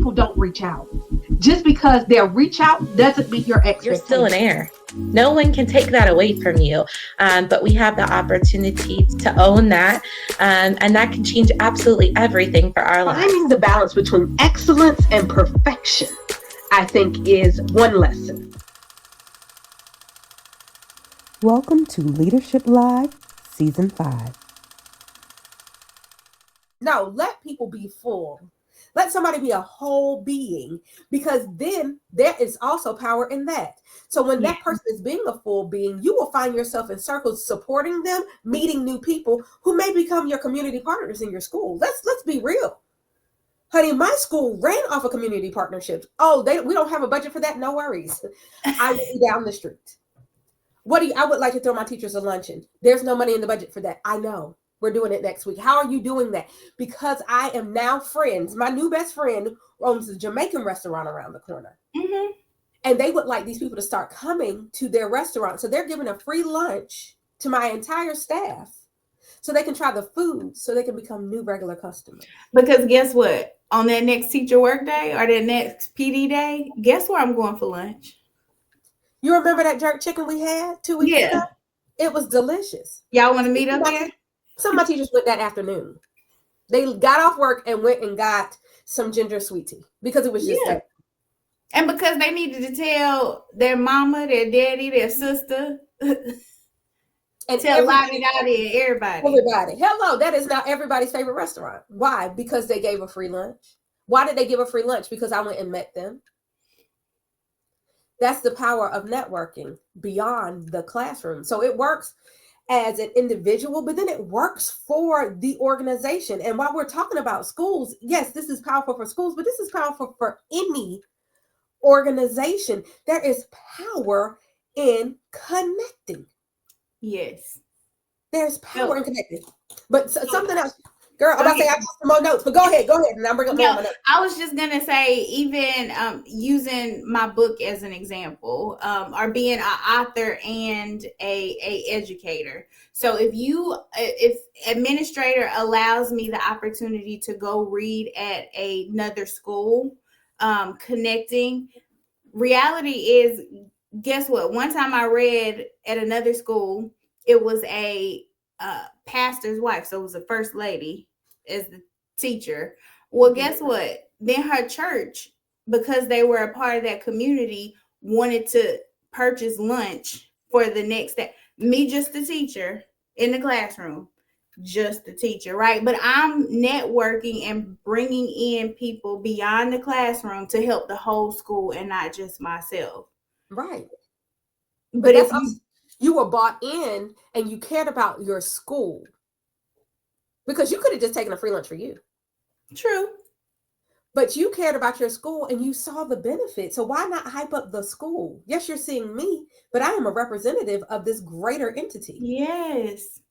people don't reach out. Just because they'll reach out doesn't meet your expectations. You're still in air. No one can take that away from you. But we have the opportunity to own that. And that can change absolutely everything for our lives. Finding the balance between excellence and perfection, I think, is one lesson. Welcome to Leadership Live, Season 5. No, let people be full. Let somebody be a whole being, because then there is also power in that. So when that person is being a full being, you will find yourself in circles supporting them, meeting new people who may become your community partners in your school. Let's be real. Honey, my school ran off of community partnerships. Oh, we don't have a budget for that? No worries. I will be down the street. I would like to throw my teachers a luncheon. There's no money in the budget for that. I know. We're doing it next week. How are you doing that? Because I am now friends. My new best friend owns a Jamaican restaurant around the corner. Mm-hmm. And they would like these people to start coming to their restaurant. So they're giving a free lunch to my entire staff so they can try the food, so they can become new regular customers. Because guess what? On that next teacher work day or that next PD day, guess where I'm going for lunch? You remember that jerk chicken we had 2 weeks ago? It was delicious. Y'all want to meet up there? Some of my teachers went that afternoon. They got off work and went and got some ginger sweet tea because it was just that. And because they needed to tell their mama, their daddy, their sister, and tell everybody. Everybody. Hello, that is not everybody's favorite restaurant. Why? Because they gave a free lunch. Why did they give a free lunch? Because I went and met them. That's the power of networking beyond the classroom. So it works as an individual, but then it works for the organization. And while we're talking about schools, yes, this is powerful for schools, but this is powerful for any organization. There is power in connecting. Yes. There's power in connecting. But something else. Girl, I'm about to say I got some more notes, but go ahead. And I'm bringing up my notes. I was just gonna say, even using my book as an example, or being an author and a educator. So if administrator allows me the opportunity to go read at another school, connecting, reality is, guess what? One time I read at another school, it was a pastor's wife, so it was a first lady as the teacher. Well, guess what? Then her church, because they were a part of that community, wanted to purchase lunch for the next day. Me, just the teacher in the classroom, just the teacher, right? But I'm networking and bringing in people beyond the classroom to help the whole school and not just myself. Right. But if you were bought in and you cared about your school, because you could have just taken a free lunch for you. True. But you cared about your school and you saw the benefit. So why not hype up the school? Yes, you're seeing me, but I am a representative of this greater entity. Yes.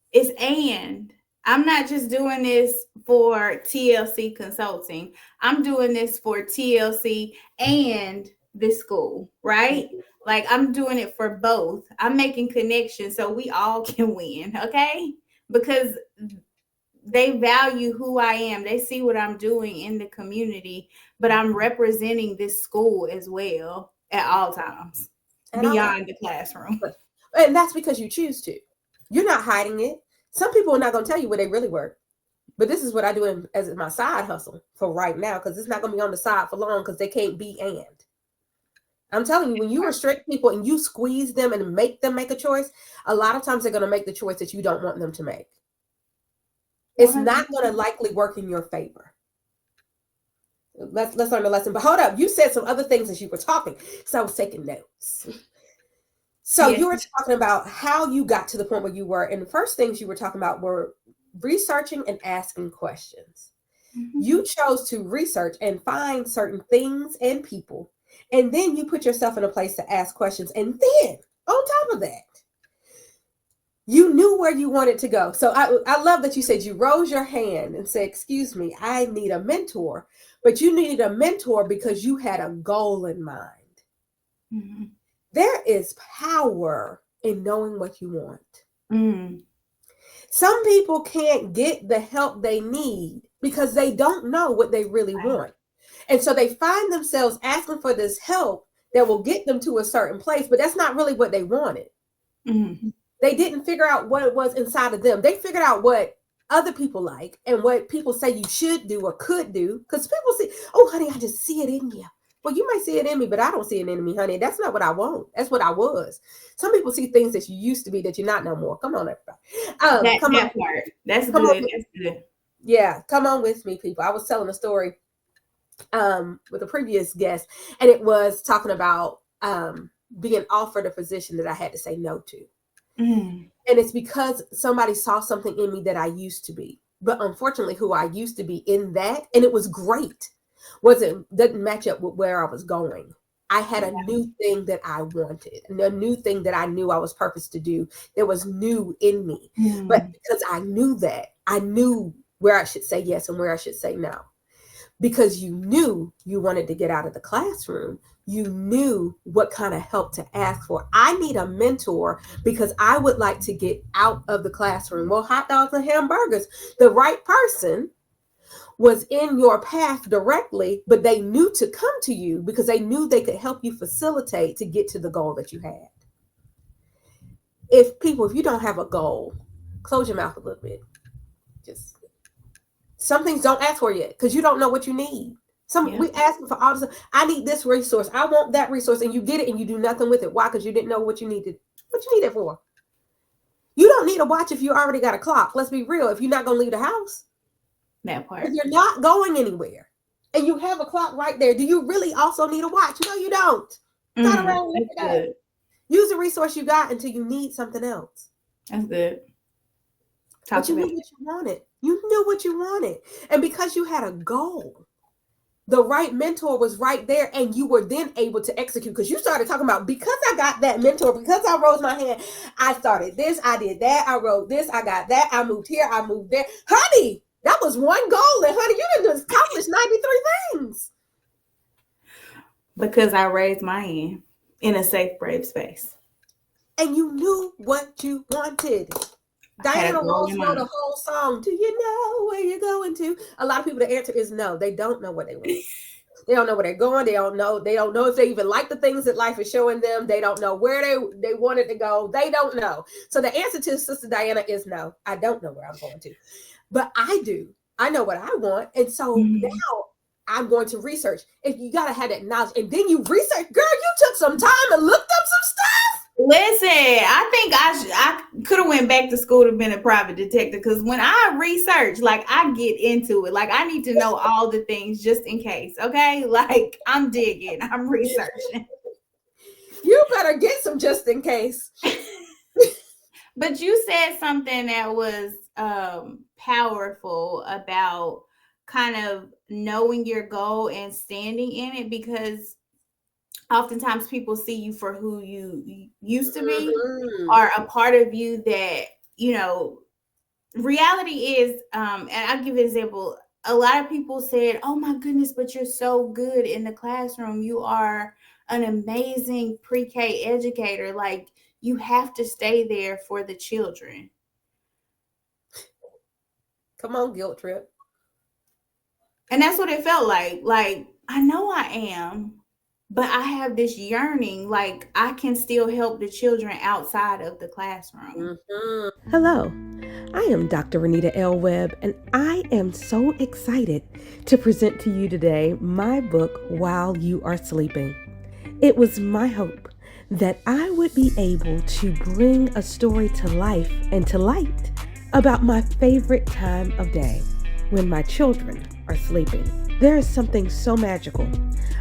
I'm not just doing this for TLC Consulting. I'm doing this for TLC and this school, right? Like, I'm doing it for both. I'm making connections so we all can win, okay? Because they value who I am. They see what I'm doing in the community, but I'm representing this school as well at all times, beyond the classroom. And that's because you choose to. You're not hiding it. Some people are not going to tell you where they really work. But this is what I do as my side hustle for right now, because it's not going to be on the side for long, because they can't be and. I'm telling you, when you restrict people and you squeeze them and make them make a choice, a lot of times they're going to make the choice that you don't want them to make. It's not going to likely work in your favor. Let's learn the lesson. But hold up, you said some other things as you were talking, because I was taking notes. So you were talking about how you got to the point where you were, and the first things you were talking about were researching and asking questions. Mm-hmm. You chose to research and find certain things and people, and then you put yourself in a place to ask questions. And then on top of that, you knew where you wanted to go. So I love that you said you rose your hand and said, excuse me, I need a mentor. But you needed a mentor because you had a goal in mind. Mm-hmm. There is power in knowing what you want. Mm. Some people can't get the help they need because they don't know what they really want. And so they find themselves asking for this help that will get them to a certain place, but that's not really what they wanted. Mm-hmm. They didn't figure out what it was inside of them. They figured out what other people like and what people say you should do or could do. Because people say, oh, honey, I just see it in you. Well, you might see it in me, but I don't see it in me, honey. That's not what I want. That's what I was. Some people see things that you used to be that you're not no more. Come on, everybody. That part. That's come good. On. That's good. Yeah, come on with me, people. I was telling a story with a previous guest, and it was talking about being offered a position that I had to say no to. Mm. And it's because somebody saw something in me that I used to be. But unfortunately, who I used to be in that, and it was great, didn't match up with where I was going. I had a new thing that I wanted, and a new thing that I knew I was purposed to do that was new in me. Mm. But because I knew that, I knew where I should say yes and where I should say no. Because you knew you wanted to get out of the classroom, you knew what kind of help to ask for. I need a mentor because I would like to get out of the classroom. Well, hot dogs and hamburgers, the right person was in your path directly, but they knew to come to you because they knew they could help you facilitate to get to the goal that you had. If you don't have a goal, close your mouth a little bit. Just some things don't ask for yet because you don't know what you need. We asking for all this. I need this resource. I want that resource, and you get it, and you do nothing with it. Why? Because you didn't know what you needed. What you need it for? You don't need a watch if you already got a clock. Let's be real. If you're not going to leave the house, that part. If you're not going anywhere, and you have a clock right there, do you really also need a watch? No, you don't. Not around. Look it up. Use the resource you got until you need something else. That's good. But you knew what you wanted. You knew what you wanted, and because you had a goal, the right mentor was right there, and you were then able to execute because you started talking about, because I got that mentor, because I rose my hand, I started this, I did that, I wrote this, I got that, I moved here, I moved there. Honey, that was one goal, and honey, you didn't accomplish 93 things. Because I raised my hand in a safe, brave space. And you knew what you wanted. Diana Ross wrote a whole song. Do you know where you're going to? A lot of people, the answer is no. They don't know what they want. They don't know where they're going. They don't know if they even like the things that life is showing them. They don't know where they wanted to go. They don't know. So the answer to Sister Diana is no. I don't know where I'm going to. But I do. I know what I want. And so now I'm going to research. If you got to have that knowledge. And then you research. Girl, you took some time and looked up some stuff. Listen, I think I could have went back to school to been a private detective, because when I research, like, I get into it. Like, I need to know all the things just in case. Okay, like, I'm digging, I'm researching. You better get some just in case. But you said something that was powerful about kind of knowing your goal and standing in it, because oftentimes people see you for who you used to be, or a part of you that, reality is, and I'll give an example. A lot of people said, oh my goodness, but you're so good in the classroom. You are an amazing pre-K educator. Like, you have to stay there for the children. Come on, guilt trip. And that's what it felt like. Like, I know I am, but I have this yearning, like, I can still help the children outside of the classroom. Hello, I am Dr. Renita L. Webb, and I am so excited to present to you today my book, While You Are Sleeping. It was my hope that I would be able to bring a story to life and to light about my favorite time of day, when my children are sleeping. There is something so magical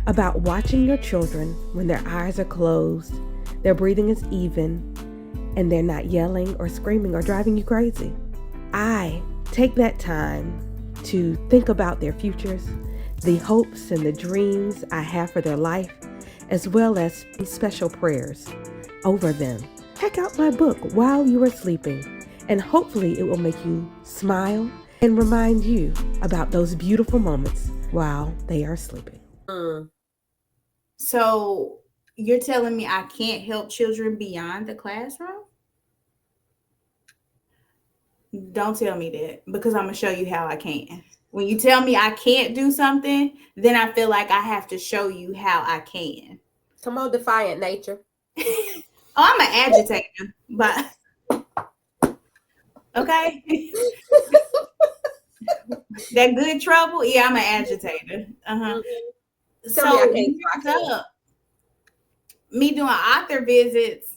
about watching your children when their eyes are closed, their breathing is even, and they're not yelling or screaming or driving you crazy. I take that time to think about their futures, the hopes and the dreams I have for their life, as well as special prayers over them. Check out my book, While You Are Sleeping, and hopefully it will make you smile and remind you about those beautiful moments while they are sleeping. So you're telling me I can't help children beyond the classroom? Don't tell me that, because I'm going to show you how I can. When you tell me I can't do something, then I feel like I have to show you how I can. Come on, defiant nature. Oh, I'm an agitator, but okay. That good trouble, yeah, I'm an agitator. Tell me I So can't, you so I brought can't. up me doing author visits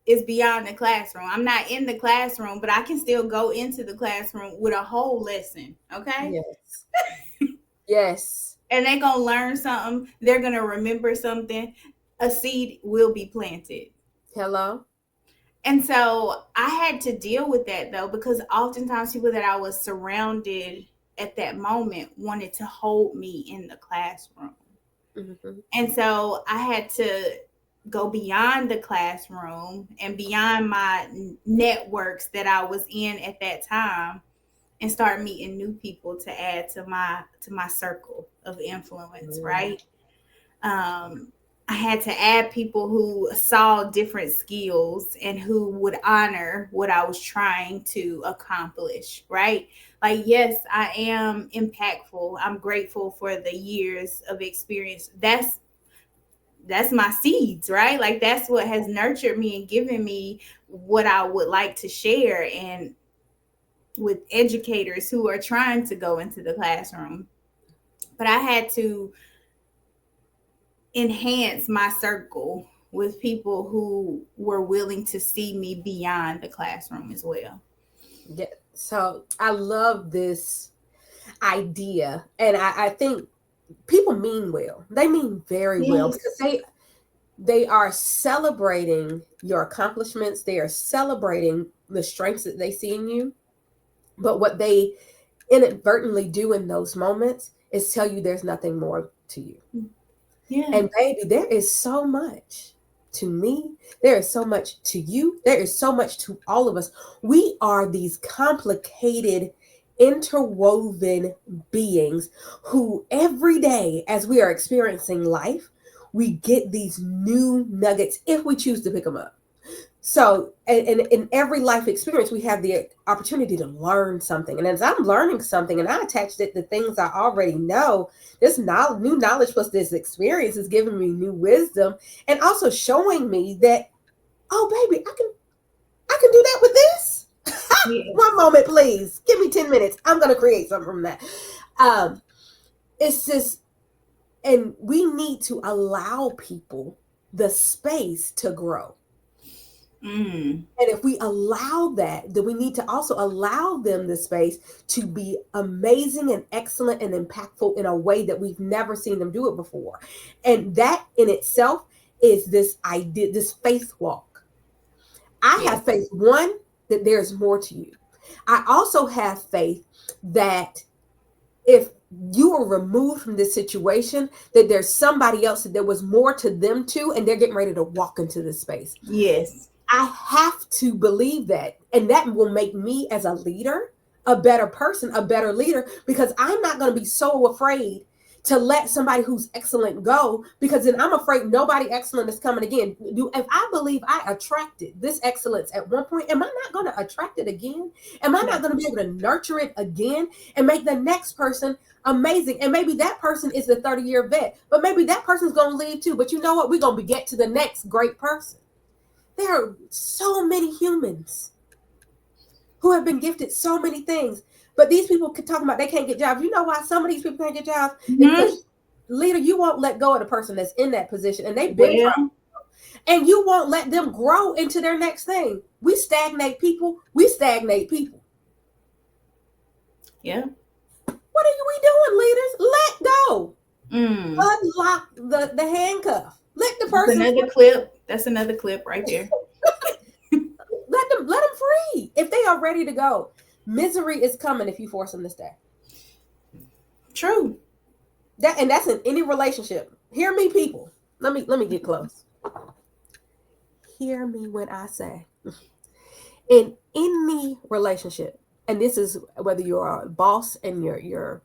is beyond the classroom. I'm not in the classroom, but I can still go into the classroom with a whole lesson. Okay. Yes. Yes. And they're going to learn something. They're going to remember something. A seed will be planted. Hello. And so I had to deal with that though, because oftentimes people that I was surrounded at that moment wanted to hold me in the classroom. Mm-hmm. And so I had to go beyond the classroom and beyond my networks that I was in at that time and start meeting new people to add to my circle of influence, right? I had to add people who saw different skills and who would honor what I was trying to accomplish, right? Like, yes, I am impactful. I'm grateful for the years of experience. That's my seeds, right? Like, that's what has nurtured me and given me what I would like to share. And with educators who are trying to go into the classroom, but I had to enhance my circle with people who were willing to see me beyond the classroom as well. Yeah. So I love this idea. And I think people mean well. They mean very well, because they are celebrating your accomplishments. They are celebrating the strengths that they see in you. But what they inadvertently do in those moments is tell you there's nothing more to you. Yeah. And baby, there is so much to me. There is so much to you. There is so much to all of us. We are these complicated, interwoven beings who every day, as we are experiencing life, we get these new nuggets if we choose to pick them up. So, and in every life experience, we have the opportunity to learn something. And as I'm learning something and I attached it to things I already know, this knowledge, new knowledge plus this experience is giving me new wisdom and also showing me that, oh, baby, I can do that with this. Yeah. One moment, please. Give me 10 minutes. I'm going to create something from that. It's just, and we need to allow people the space to grow. And if we allow that, then we need to also allow them the space to be amazing and excellent and impactful in a way that we've never seen them do it before. And that in itself is this idea, this faith walk. I have faith, one, that there's more to you. I also have faith that if you are removed from this situation, that there's somebody else that there was more to them too, and they're getting ready to walk into this space. Yes. I have to believe that. And that will make me as a leader, a better person, a better leader, because I'm not going to be so afraid to let somebody who's excellent go, because then I'm afraid nobody excellent is coming again. If I believe I attracted this excellence at one point, am I not going to attract it again? Am I not going to be able to nurture it again and make the next person amazing? And maybe that person is the 30-year vet, but maybe that person's going to leave too. But you know what? We're going to get to the next great person. There are so many humans who have been gifted so many things, but these people can talk about they can't get jobs. You know why some of these people can't get jobs? Because, leader, you won't let go of the person that's in that position, and they've been trying, and you won't let them grow into their next thing. We stagnate people. Yeah. What are we doing, leaders? Let go. Unlock the handcuff. Let the person. That's another clip right there. Let them free if they are ready to go. Misery is coming if you force them to stay. True. That's in any relationship. Hear me, people. Let me get close. Hear me when I say, in any relationship, and this is whether you're a boss and you're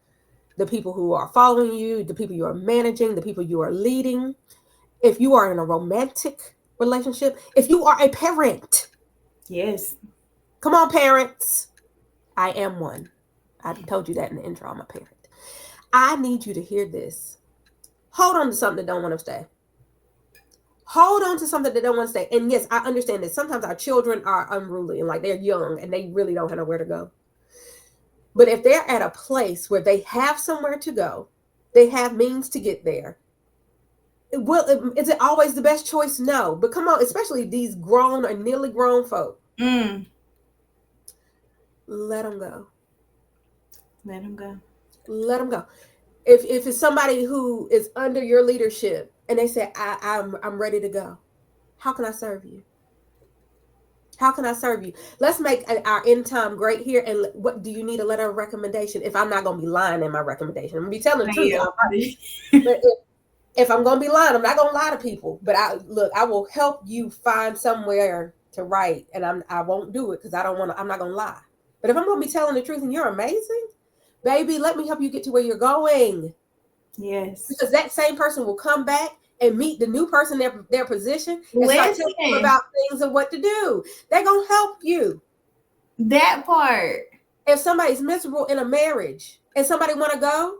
the people who are following you, the people you are managing, the people you are leading. If you are in a romantic relationship, if you are a parent. Yes. Come on, parents. I am one. I told you that in the intro. I'm a parent. I need you to hear this. Hold on to something that don't want to stay. Hold on to something that don't want to stay. And yes, I understand that sometimes our children are unruly and like they're young and they really don't have nowhere to go. But if they're at a place where they have somewhere to go, they have means to get there. Is it always the best choice? No. But come on, especially these grown or nearly grown folk. Mm. Let them go. Let them go. Let them go. If it's somebody who is under your leadership and they say, I'm ready to go, how can I serve you? How can I serve you? Let's make our end time great here. And what do you need a letter of recommendation? If I'm not going to be lying in my recommendation, I'm going to be telling the truth. But if I'm going to be lying, I'm not going to lie to people. But I will help you find somewhere to write, and I won't do it because I'm not going to lie. But if I'm going to be telling the truth and you're amazing, baby, let me help you get to where you're going. Yes. Because that same person will come back and meet the new person in their position and start telling them about things and what to do. They're going to help you. That part. If somebody's miserable in a marriage and somebody want to go,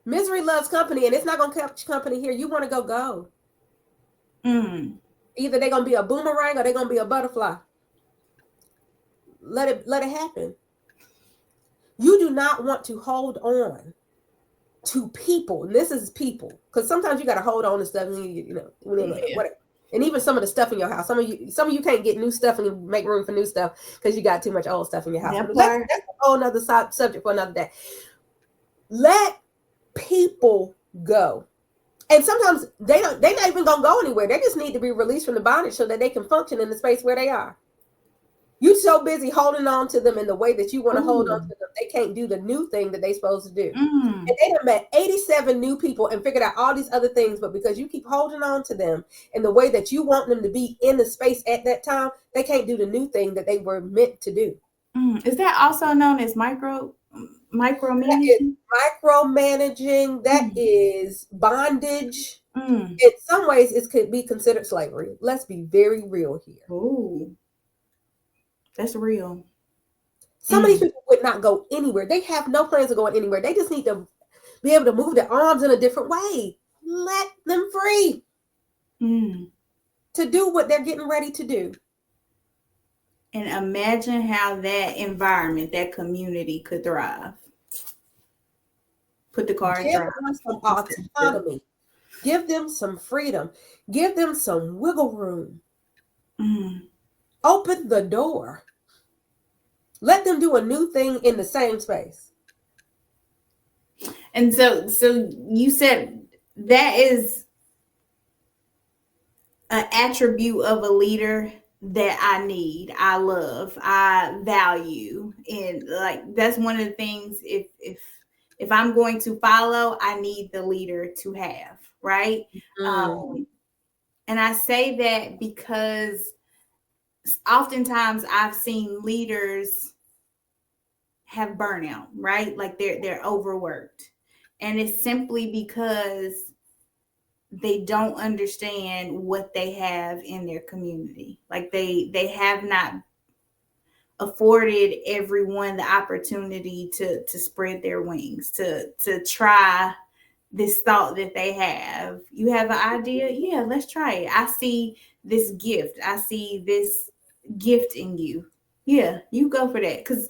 misery loves company, and it's not going to catch company here. You want to go. Mm. Either they're going to be a boomerang or they're going to be a butterfly. Let it happen. You do not want to hold on to people. And this is people, because sometimes you got to hold on to stuff. Whatever. And even some of the stuff in your house. Some of you can't get new stuff and you make room for new stuff because you got too much old stuff in your house. That's a whole nother subject for another day. Let people go. And sometimes they're not even gonna go anywhere. They just need to be released from the bondage so that they can function in the space where they are. You're so busy holding on to them in the way that you want to hold on to them. They can't do the new thing that they're supposed to do. And they have met 87 new people and figured out all these other things, but because you keep holding on to them in the way that you want them to be in the space at that time, they can't do the new thing that they were meant to do. Is that also known as micromanaging? Micromanaging. That is bondage. In some ways, it could be considered slavery. Let's be very real here. Ooh. That's real. Some of these people would not go anywhere. They have no plans of going anywhere. They just need to be able to move their arms in a different way. Let them free to do what they're getting ready to do. And imagine how that environment, that community could thrive. Put the car in drive. Give them some autonomy. Give them some freedom. Give them some wiggle room. Open the door. Let them do a new thing in the same space. And so you said that is an attribute of a leader that I need, I love, I value. And like, that's one of the things, if I'm going to follow, I need the leader to have, right? And I say that because oftentimes I've seen leaders have burnout, right? Like they're overworked. And it's simply because they don't understand what they have in their community. Like they have not afforded everyone the opportunity to spread their wings, to try this thought that they have. You have an idea? Yeah, let's try it. I see this gift. I see this gift in you. Yeah, you go for that. Because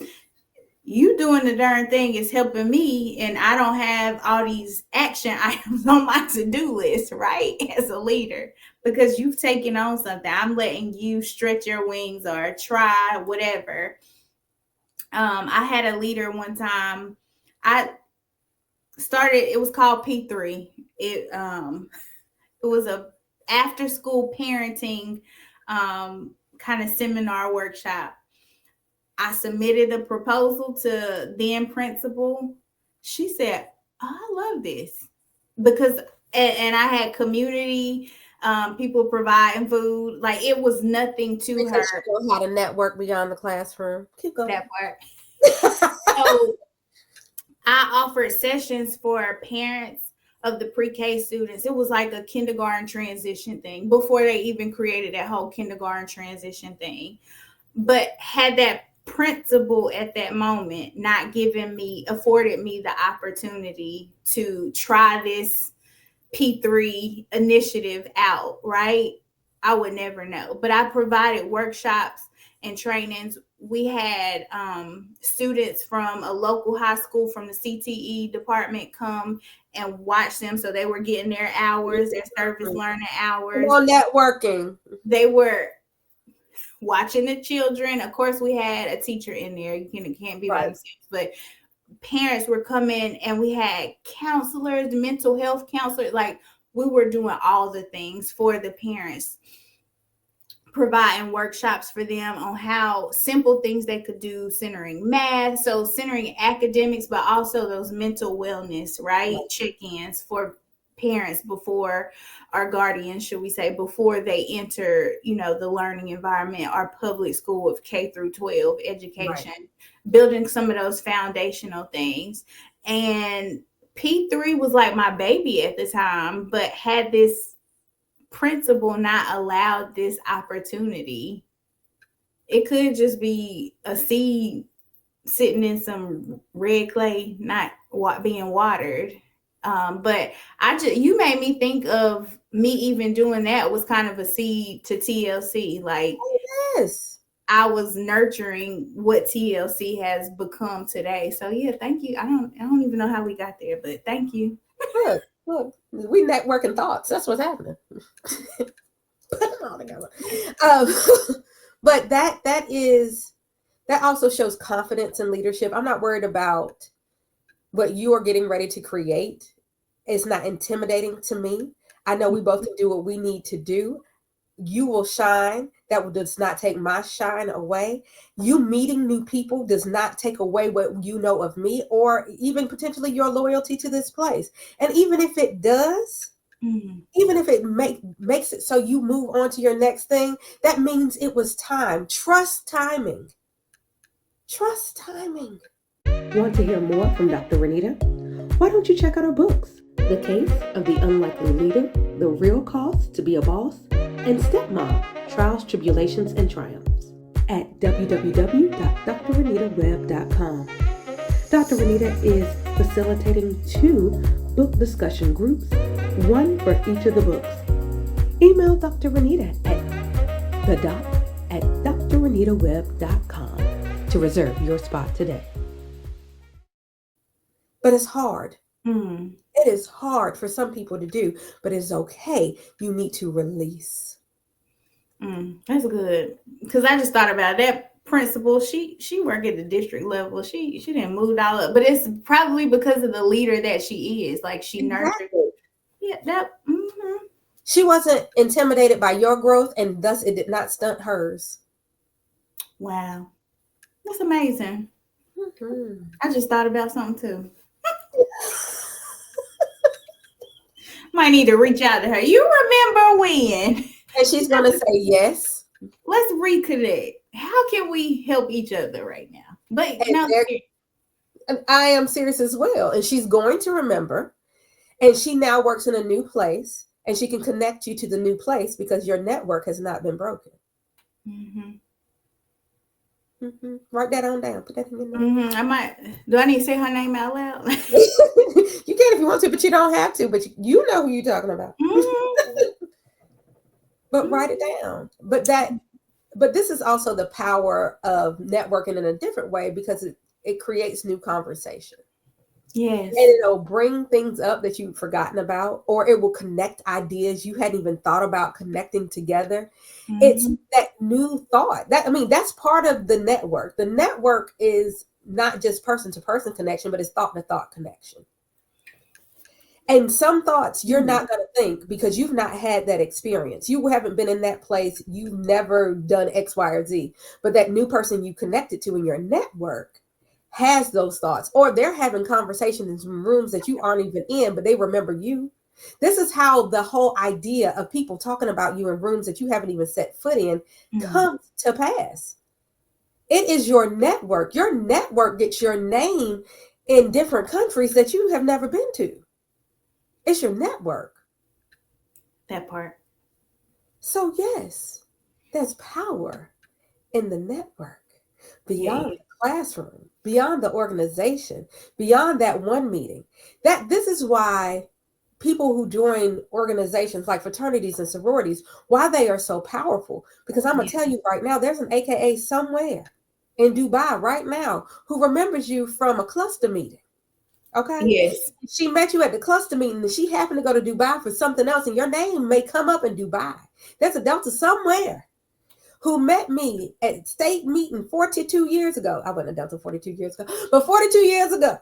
you doing the darn thing is helping me, and I don't have all these action items on my to-do list, right? As a leader, because you've taken on something. I'm letting you stretch your wings or try whatever. I had a leader one time. It was called P3. It was a after school parenting kind of seminar workshop. I submitted a proposal to then principal. She said, oh, I love this, because and I had community people providing food. Like, it was nothing to her. She knows how to network beyond the classroom. Keep going. That part. So I offered sessions for parents of the pre-K students. It was like a kindergarten transition thing before they even created that whole kindergarten transition thing. But had that principal at that moment not afforded me the opportunity to try this P3 initiative out, right? I would never know. But I provided workshops and trainings. We had students from a local high school from the CTE department come and watch them. So they were getting their hours, their service learning hours. On networking. They were watching the children. Of course, we had a teacher in there. You can't be by themselves, but parents were coming, and we had counselors, mental health counselors. Like, we were doing all the things for the parents, providing workshops for them on how simple things they could do, centering math, so centering academics, but also those mental wellness, right? Check-ins for parents before, our guardians, should we say, before they enter, the learning environment, our public school of K through 12 education, building some of those foundational things. And P3 was like my baby at the time, but had this principal not allowed this opportunity, it could just be a seed sitting in some red clay, not being watered. But you made me think of me even doing that was kind of a seed to TLC. Like, yes, I was nurturing what TLC has become today. So yeah, thank you. I don't even know how we got there, but thank you. Look, we networking thoughts. That's what's happening. Put them all together. But that also shows confidence in leadership. I'm not worried about what you are getting ready to create. It's not intimidating to me. I know we both can do what we need to do. You will shine. That does not take my shine away. You meeting new people does not take away what you know of me, or even potentially your loyalty to this place. And even if it does, even if it makes it so you move on to your next thing, that means it was time. Trust timing. Trust timing. Want to hear more from Dr. Renita? Why don't you check out her books? The Case of the Unlikely Leader, The Real Cost to Be a Boss, and Stepmom, Trials, Tribulations, and Triumphs at www.drrenitaweb.com. Dr. Renita is facilitating 2 book discussion groups, one for each of the books. Email Dr. Renita at thedoc@drrenitaweb.com to reserve your spot today. But it's hard. It is hard for some people to do, but it's okay. You need to release. That's good. Because I just thought about that principal. She worked at the district level. She didn't move all up, but it's probably because of the leader that she is. Like, she nurtured. Yeah, She wasn't intimidated by your growth, and thus it did not stunt hers. Wow. That's amazing. I just thought about something too. Might need to reach out to her. You remember when? And she's going to say yes. Let's reconnect. How can we help each other right now? But I am serious as well. And she's going to remember. And she now works in a new place. And she can connect you to the new place because your network has not been broken. Write that on down. Put that in your notes. I might. Do I need to say her name out loud? You can if you want to, but you don't have to. But you know who you're talking about. But write it down. But this is also the power of networking in a different way, because it creates new conversation. Yes. And it'll bring things up that you've forgotten about, or it will connect ideas you hadn't even thought about connecting together. It's that new thought. That's part of the network. The network is not just person to person connection, but it's thought to thought connection. And some thoughts you're not going to think because you've not had that experience. You haven't been in that place. You've never done X, Y, or Z. But that new person you connected to in your network has those thoughts, or they're having conversations in rooms that you aren't even in, but they remember you. This is how the whole idea of people talking about you in rooms that you haven't even set foot in comes to pass. It is your network. Your network gets your name in different countries that you have never been to. It's your network. That part. So yes, there's power in the network. beyond the classroom, beyond the organization, beyond that one meeting. This is why people who join organizations like fraternities and sororities, why they are so powerful. Because I'm going to tell you right now, there's an AKA somewhere in Dubai right now who remembers you from a cluster meeting. Okay. Yes. She met you at the cluster meeting and she happened to go to Dubai for something else, and your name may come up in Dubai. There's a Delta somewhere who met me at state meeting 42 years ago. I wasn't a Delta 42 years ago, but 42 years ago.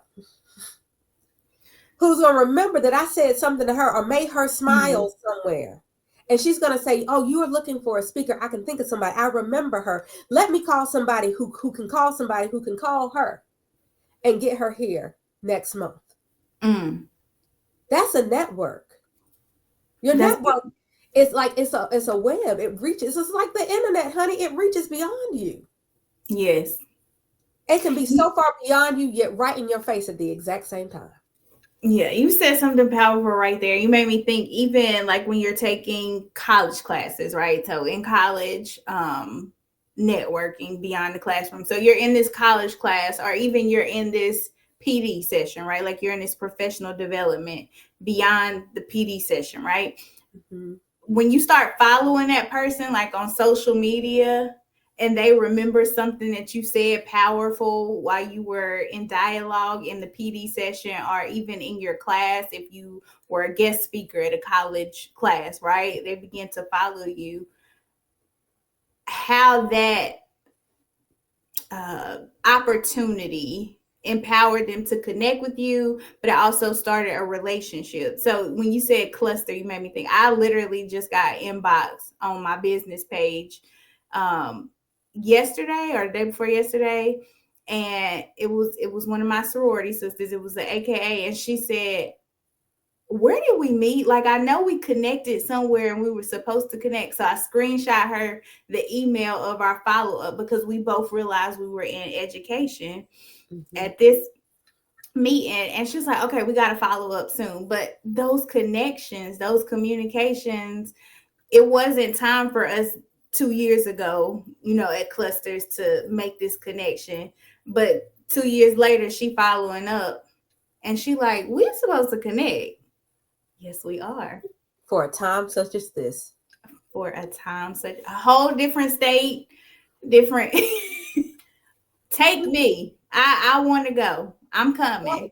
Who's going to remember that I said something to her or made her smile somewhere. And she's going to say, oh, you are looking for a speaker. I can think of somebody. I remember her. Let me call somebody who can call somebody who can call her and get her here next month. That's a network. Your network is like, it's a web. It reaches, it's like the internet, honey. It reaches beyond you. Yes. It can be so far beyond you, yet right in your face at the exact same time. Yeah, you said something powerful right there. You made me think, even like when you're taking college classes, right? So in college, networking beyond the classroom. So you're in this college class, or even you're in this PD session, right? Like you're in this professional development beyond the PD session, right? When you start following that person, like on social media, and they remember something that you said powerful while you were in dialogue in the PD session, or even in your class, if you were a guest speaker at a college class, right? They begin to follow you. How that opportunity empowered them to connect with you, but it also started a relationship. So when you said cluster, you made me think, I literally just got inbox on my business page yesterday or the day before yesterday, and it was one of my sorority sisters. It was the AKA, and she said, where did we meet? Like, I know we connected somewhere and we were supposed to connect. So I screenshot her the email of our follow-up, because we both realized we were in education at this meeting, and she's like, okay, we got to follow up soon. But those connections, those communications, it wasn't time for us 2 years ago, at clusters to make this connection. But 2 years later, she following up, and she like, we're supposed to connect. Yes, we are. For a time such as this. For a time such a whole different state, different. Take me. I want to go. I'm coming.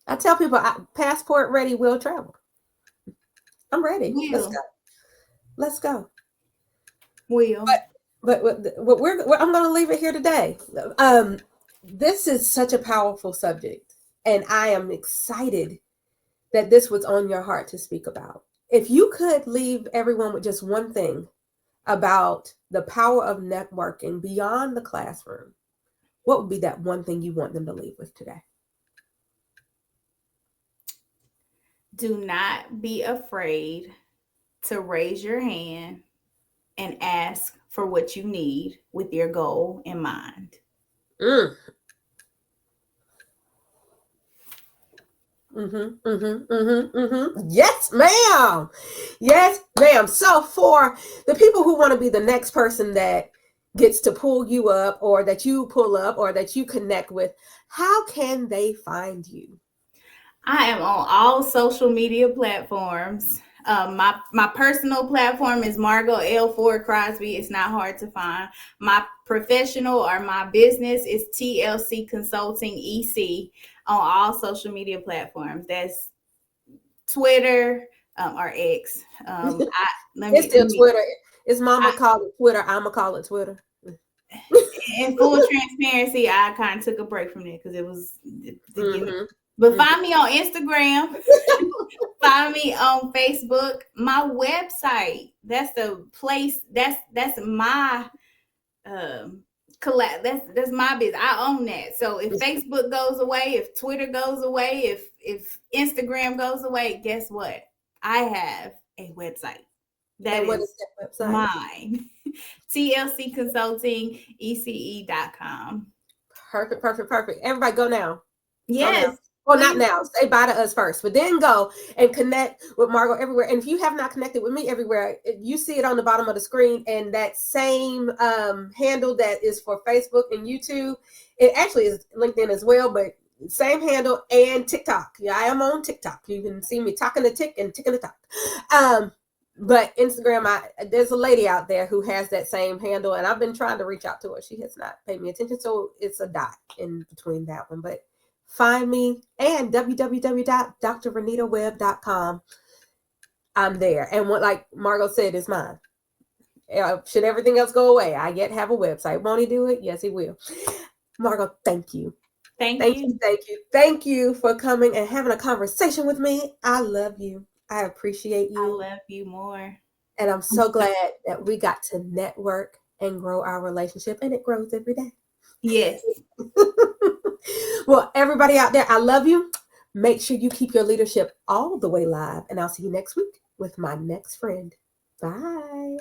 I tell people, passport ready, will travel. I'm ready. Let's go. But I'm going to leave it here today. This is such a powerful subject, and I am excited that this was on your heart to speak about. If you could leave everyone with just one thing about the power of networking beyond the classroom, what would be that one thing you want them to leave with today? Do not be afraid to raise your hand and ask for what you need with your goal in mind. Yes, ma'am. Yes, ma'am. So for the people who want to be the next person that gets to pull you up, or that you pull up, or that you connect with, how can they find you? I am on all social media platforms. My personal platform is Margo Ford Crosby. It's not hard to find. My professional or my business is TLC Consulting EC on all social media platforms. That's Twitter or X. It's still Twitter. It's Mama call it Twitter. I'ma call it Twitter. In full transparency, I kind of took a break from it because it was. But find me on Instagram. Find me on Facebook. My website. That's the place. That's my that's my business. I own that. So if Facebook goes away, if Twitter goes away, if Instagram goes away, guess what? I have a website. That is that website? Mine. TLC Consulting ECE.com. Perfect. Everybody go now. Yes. Go now. Well, not now. Say bye to us first, but then go and connect with Margo everywhere. And if you have not connected with me everywhere, you see it on the bottom of the screen. And that same handle that is for Facebook and YouTube, it actually is LinkedIn as well, but same handle and TikTok. Yeah, I am on TikTok. You can see me talking to tick and ticking the talk. But Instagram, there's a lady out there who has that same handle, and I've been trying to reach out to her. She has not paid me attention, so it's a dot in between that one. But find me and www.drrenitawebb.com. I'm there. And what, like Margo said, is mine. Should everything else go away, I yet have a website. Won't he do it? Yes, he will. Margo, thank you. Thank you for coming and having a conversation with me. I love you. I appreciate you. I love you more. And I'm so glad that we got to network and grow our relationship, and it grows every day. Yes. Well, everybody out there, I love you. Make sure you keep your leadership all the way live, and I'll see you next week with my next friend. Bye.